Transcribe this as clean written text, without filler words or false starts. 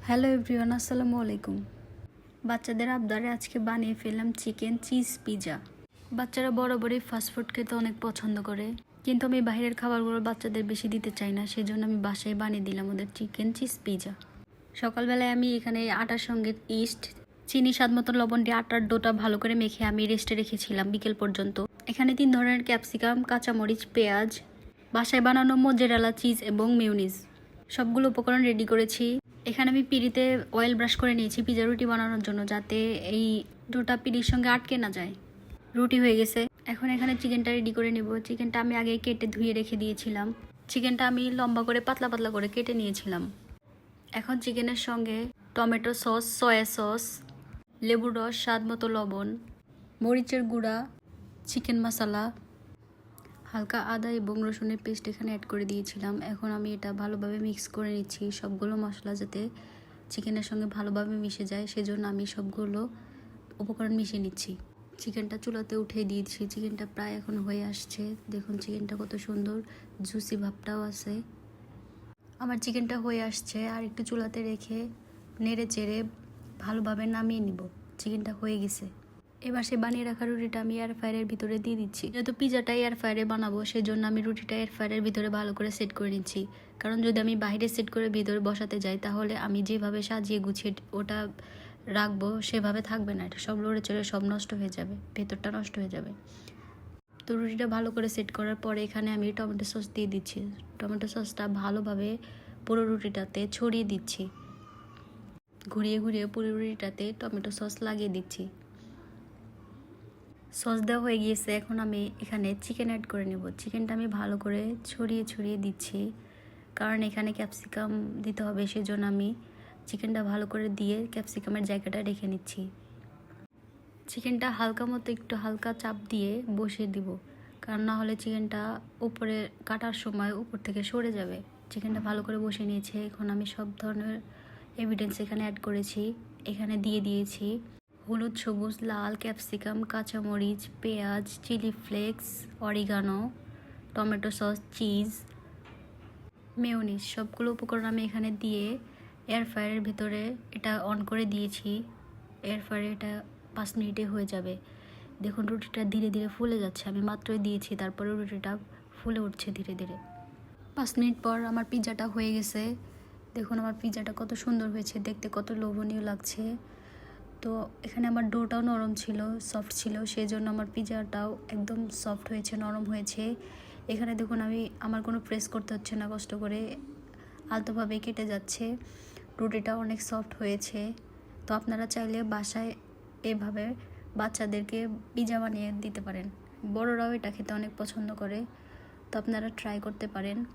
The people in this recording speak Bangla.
হ্যালো এভরিওয়ান, আসসালামু আলাইকুম। বাচ্চাদের আবদারে আজকে বানিয়ে ফেললাম চিকেন চিজ পিৎজা। বাচ্চারা বরাবরই ফাস্টফুড খেতে অনেক পছন্দ করে, কিন্তু আমি বাইরের খাবারগুলো বাচ্চাদের বেশি দিতে চাই না, সেজন্য আমি বাসায় বানিয়ে দিলাম ওদের চিকেন চিজ পিৎজা। সকালবেলায় আমি এখানে আটার সঙ্গে ইস্ট, চিনি, স্বাদ মতো লবণ দিয়ে আটার ডোটা ভালো করে মেখে আমি রেস্টে রেখেছিলাম বিকেল পর্যন্ত। এখানে 3 ধরনের ক্যাপসিকাম, কাঁচামরিচ, পেঁয়াজ, বাসায় বানানো মোজ্জারেলা চিজ এবং মিউনিস সবগুলো উপকরণ রেডি করেছি। এখানে আমি পিঁড়িতে অয়েল ব্রাশ করে নিয়েছি পিৎজা রুটি বানানোর জন্য, যাতে এই ডোটা পিঁড়ির সঙ্গে আটকে না যায়। রুটি হয়ে গেছে, এখন এখানে চিকেনটা রেডি করে নিব। চিকেনটা আমি আগে কেটে ধুয়ে রেখে দিয়েছিলাম। চিকেনটা আমি লম্বা করে পাতলা পাতলা করে কেটে নিয়েছিলাম। এখন চিকেনের সঙ্গে টমেটো সস, সয়া সস, লেবুর রস, স্বাদ মতো লবণ, মরিচের গুঁড়া, চিকেন মশলা, হালকা আদা এবং রসুনের পেস্ট এখানে অ্যাড করে দিয়েছিলাম। এখন আমি এটা ভালোভাবে মিক্স করে নিচ্ছি, সবগুলো মশলা যাতে চিকেনের সঙ্গে ভালোভাবে মিশে যায়, সেজন্য আমি সবগুলো উপকরণ মিশিয়ে নিচ্ছি। চিকেনটা চুলাতে উঠিয়ে দিয়েছি। চিকেনটা প্রায় এখন হয়ে আসছে। দেখুন চিকেনটা কত সুন্দর জুসি ভাবটাও আছে। আমার চিকেনটা হয়ে আসছে, আর একটু চুলাতে রেখে নেড়ে চেড়ে ভালোভাবে নামিয়ে নিব। চিকেনটা হয়ে গেছে। এবার সে বানিয়ে রাখা রুটিটা আমি এয়ার ফ্রায়ারের ভিতরে দিয়ে দিচ্ছি। যেহেতু পিৎজাটা এয়ার ফ্রায়ারে বানাবো, সেই জন্য আমি রুটিটা এয়ার ফ্রায়ারের ভিতরে ভালো করে সেট করে নিচ্ছি। কারণ যদি আমি বাইরে সেট করে ভিতরে বসাতে যাই, তাহলে আমি যেভাবে সাজিয়ে গুছিয়ে ওটা রাখবো সেভাবে থাকবে না, এটা সব লড়ে চড়ে সব নষ্ট হয়ে যাবে, ভেতরটা নষ্ট হয়ে যাবে। তো রুটিটা ভালো করে সেট করার পরে এখানে আমি টমেটো সস দিয়ে দিচ্ছি। টমেটো সসটা ভালোভাবে পুরো রুটিটাতে ছড়িয়ে দিচ্ছি। ঘুরিয়ে ঘুরিয়ে পুরো রুটিটাতে টমেটো সস লাগিয়ে দিচ্ছি। সস দেওয়া হয়ে গিয়েছে, এখন আমি এখানে চিকেন অ্যাড করে নেব। চিকেনটা আমি ভালো করে ছড়িয়ে ছড়িয়ে দিচ্ছি, কারণ এখানে ক্যাপসিকাম দিতে হবে, সেজন্য আমি চিকেনটা ভালো করে দিয়ে ক্যাপসিকামের জায়গাটা রেখে নিচ্ছি। চিকেনটা হালকা মতো একটু হালকা চাপ দিয়ে বসিয়ে দিব, কারণ না হলে চিকেনটা উপরে কাটার সময় উপর থেকে সরে যাবে। চিকেনটা ভালো করে বসিয়ে নিয়েছে। এখন আমি সব ধরনের এভিডেন্স এখানে অ্যাড করেছি, এখানে দিয়ে দিয়েছি হলুদ, সবুজ, লাল, ক্যাপসিকাম, কাঁচামরিচ, পেঁয়াজ, chilli flakes, oregano, tomato sauce, cheese, mayonnaise সবগুলো উপকরণ আমি এখানে দিয়ে এয়ার ফ্রায়ারের ভিতরে এটা অন করে দিয়েছি। এয়ার ফ্রায়ারে এটা 5 মিনিটে হয়ে যাবে। দেখুন রুটিটা ধীরে ধীরে ফুলে যাচ্ছে, আমি মাত্রই দিয়েছি, তারপরে রুটিটা ফুলে উঠছে ধীরে ধীরে। 5 মিনিট পর আমার পিৎজাটা হয়ে গেছে। দেখুন আমার পিৎজাটা কত সুন্দর হয়েছে, দেখতে কত লোভনীয় লাগছে। তো এখানে আমার ডোটাও নরম ছিল, সফট ছিল, সেই জন্য আমার পিৎজাটাও একদম সফট হয়েছে, নরম হয়েছে। এখানে দেখুন আমার কোনো প্রেস করতে হচ্ছে না, কষ্ট করে আলতোভাবে কেটে যাচ্ছে। রুটিটা অনেক সফট হয়েছে। তো আপনারা চাইলে বাসায় এভাবে বাচ্চাদেরকে পিৎজা বানিয়ে দিতে পারেন। বড়রাও এটা খেতে অনেক পছন্দ করে, তো আপনারা ট্রাই করতে পারেন।